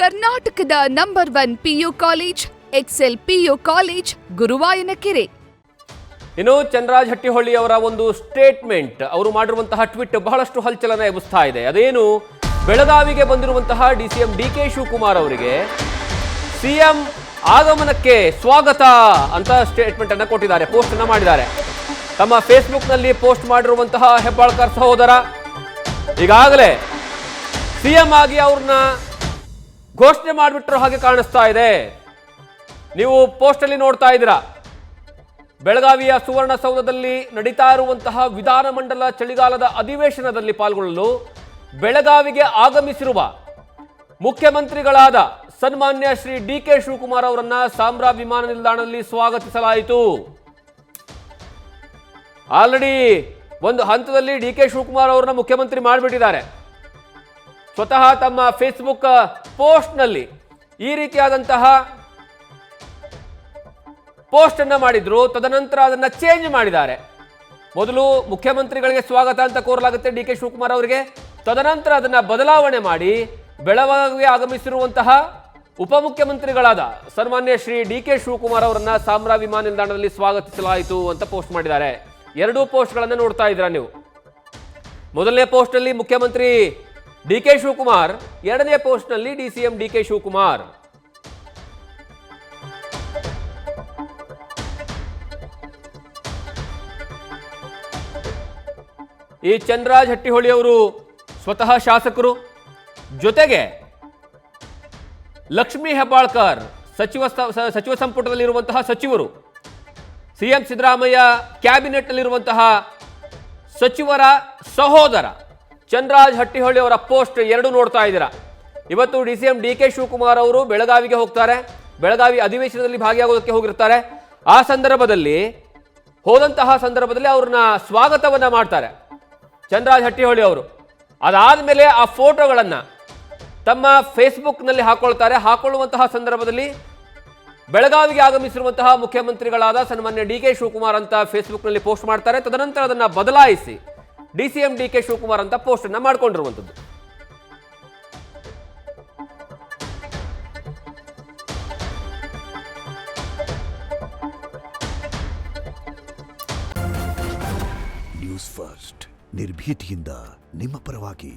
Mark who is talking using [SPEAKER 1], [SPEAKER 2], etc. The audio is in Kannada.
[SPEAKER 1] ಕರ್ನಾಟಕದ number 1 PU college Excel PU college Guruvayanakere.
[SPEAKER 2] ಇನ್ನು ಚಂದ್ರರಾಜ್ ಹಟ್ಟಿಹೊಳ್ಳಿ ಅವರ ಒಂದು ಸ್ಟೇಟ್ಮೆಂಟ್, ಅವರು ಮಾಡಿರುವಂತಹ ಟ್ವೀಟ್ ಬಹಳಷ್ಟು ಹಲ್ಚಲನ ಎಬ್ಬಿಸ್ತಾ ಇದೆ. ಅದೇನು, ಬೆಳಗಾವಿಗೆ ಬಂದಿರುವಂತಹ DCM DK ಶಿವಕುಮಾರ್ ಅವರಿಗೆ CM ಆಗಮನಕ್ಕೆ ಸ್ವಾಗತ ಅಂತ ಸ್ಟೇಟ್ಮೆಂಟ್ ಅನ್ನು ಕೊಟ್ಟಿದ್ದಾರೆ, ಪೋಸ್ಟ್ ಅನ್ನು ಮಾಡಿದ್ದಾರೆ. ತಮ್ಮ ಫೇಸ್ಬುಕ್ ನಲ್ಲಿ ಪೋಸ್ಟ್ ಮಾಡಿರುವಂತಹ ಹೆಬ್ಬಾಳ್ಕರ್ ಸಹೋದರ ಈಗಾಗಲೇ CM ಆಗಿ ಅವ್ರನ್ನ ಘೋಷಣೆ ಮಾಡಿಬಿಟ್ರು ಹಾಗೆ ಕಾಣಿಸ್ತಾ ಇದೆ. ನೀವು ಪೋಸ್ಟ್ ಅಲ್ಲಿ ನೋಡ್ತಾ ಇದ್ದೀರಾ, ಬೆಳಗಾವಿಯ ಸುವರ್ಣಸೌಧದಲ್ಲಿ ನಡೀತಾ ಇರುವಂತಹ ವಿಧಾನಮಂಡಲ ಚಳಿಗಾಲದ ಅಧಿವೇಶನದಲ್ಲಿ ಪಾಲ್ಗೊಳ್ಳಲು ಬೆಳಗಾವಿಗೆ ಆಗಮಿಸಿರುವ ಮುಖ್ಯಮಂತ್ರಿಗಳಾದ ಸನ್ಮಾನ್ಯ ಶ್ರೀ DK ಶಿವಕುಮಾರ್ ಅವರನ್ನ ಸಾಂಬ್ರಾ ವಿಮಾನ ನಿಲ್ದಾಣದಲ್ಲಿ ಸ್ವಾಗತಿಸಲಾಯಿತು. ಆಲ್ರೆಡಿ ಒಂದು ಹಂತದಲ್ಲಿ DK ಶಿವಕುಮಾರ್ ಅವರನ್ನ ಮುಖ್ಯಮಂತ್ರಿ ಮಾಡಿಬಿಟ್ಟಿದ್ದಾರೆ. ಸ್ವತಃ ತಮ್ಮ ಫೇಸ್ಬುಕ್ ಪೋಸ್ಟ್ನಲ್ಲಿ ಈ ರೀತಿಯಾದಂತಹ ಪೋಸ್ಟ್ ಅನ್ನ ಮಾಡಿದ್ರು. ತದನಂತರ ಅದನ್ನ ಚೇಂಜ್ ಮಾಡಿದ್ದಾರೆ. ಮೊದಲು ಮುಖ್ಯಮಂತ್ರಿಗಳಿಗೆ ಸ್ವಾಗತ ಅಂತ ಕೋರಲಾಗುತ್ತೆ DK ಶಿವಕುಮಾರ್ ಅವರಿಗೆ, ತದನಂತರ ಅದನ್ನ ಬದಲಾವಣೆ ಮಾಡಿ ಬೆಳಗಾವಿಗೆ ಆಗಮಿಸಿರುವಂತಹ ಉಪಮುಖ್ಯಮಂತ್ರಿಗಳಾದ ಸನ್ಮಾನ್ಯ ಶ್ರೀ DK ಶಿವಕುಮಾರ್ ಅವರನ್ನ ಸಾಂಬ್ರಾ ವಿಮಾನ ನಿಲ್ದಾಣದಲ್ಲಿ ಸ್ವಾಗತಿಸಲಾಯಿತು ಅಂತ ಪೋಸ್ಟ್ ಮಾಡಿದ್ದಾರೆ. ಎರಡೂ ಪೋಸ್ಟ್ಗಳನ್ನು ನೋಡ್ತಾ ಇದ್ದೀರಾ ನೀವು. ಮೊದಲನೇ ಪೋಸ್ಟ್ ಅಲ್ಲಿ ಮುಖ್ಯಮಂತ್ರಿ DK ಶಿವಕುಮಾರ್, ಎರಡನೇ ಪೋಸ್ಟ್ ನಲ್ಲಿ DCM DK ಶಿವಕುಮಾರ್. ಈ ಚಂದ್ರರಾಜ್ ಹಟ್ಟಿಹೊಳ್ಳಿ ಅವರು ಸ್ವತಃ ಶಾಸಕರು, ಜೊತೆಗೆ ಲಕ್ಷ್ಮೀ ಹೆಬ್ಬಾಳ್ಕರ್ ಸಚಿವ ಸಂಪುಟದಲ್ಲಿರುವಂತಹ ಸಚಿವರು, CM ಸಿದ್ದರಾಮಯ್ಯ ಕ್ಯಾಬಿನೆಟ್ ನಲ್ಲಿರುವಂತಹ ಸಚಿವರ ಸಹೋದರ ಚಂದ್ರರಾಜ್ ಹಟ್ಟಿಹೊಳ್ಳಿ ಅವರ ಪೋಸ್ಟ್ ಎರಡು ನೋಡ್ತಾ ಇದ್ದೀರಾ. ಇವತ್ತು DCM DK ಶಿವಕುಮಾರ್ ಅವರು ಬೆಳಗಾವಿಗೆ ಹೋಗ್ತಾರೆ, ಬೆಳಗಾವಿ ಅಧಿವೇಶನದಲ್ಲಿ ಭಾಗಿಯಾಗೋದಕ್ಕೆ ಹೋಗಿರ್ತಾರೆ. ಆ ಸಂದರ್ಭದಲ್ಲಿ ಅವ್ರನ್ನ ಸ್ವಾಗತವನ್ನ ಮಾಡ್ತಾರೆ ಚಂದ್ರರಾಜ್ ಹಟ್ಟಿಹೊಳ್ಳಿ ಅವರು. ಅದಾದ್ಮೇಲೆ ಆ ಫೋಟೋಗಳನ್ನ ತಮ್ಮ ಫೇಸ್ಬುಕ್ನಲ್ಲಿ ಹಾಕೊಳ್ಳುವಂತಹ ಸಂದರ್ಭದಲ್ಲಿ ಬೆಳಗಾವಿಗೆ ಆಗಮಿಸಿರುವಂತಹ ಮುಖ್ಯಮಂತ್ರಿಗಳಾದ ಸನ್ಮಾನ್ಯ DK ಶಿವಕುಮಾರ್ ಅಂತ ಫೇಸ್ಬುಕ್ನಲ್ಲಿ ಪೋಸ್ಟ್ ಮಾಡ್ತಾರೆ. ತದನಂತರ ಅದನ್ನ ಬದಲಾಯಿಸಿ DCM DK ಶಿವಕುಮಾರ್ ಅಂತ ಪೋಸ್ಟ್ ಅನ್ನ ಮಾಡ್ಕೊಂಡಿರುವಂಥದ್ದು.
[SPEAKER 3] ನ್ಯೂಸ್ ಫಸ್ಟ್, ನಿರ್ಭೀತಿಯಿಂದ ನಿಮ್ಮ ಪರವಾಗಿ.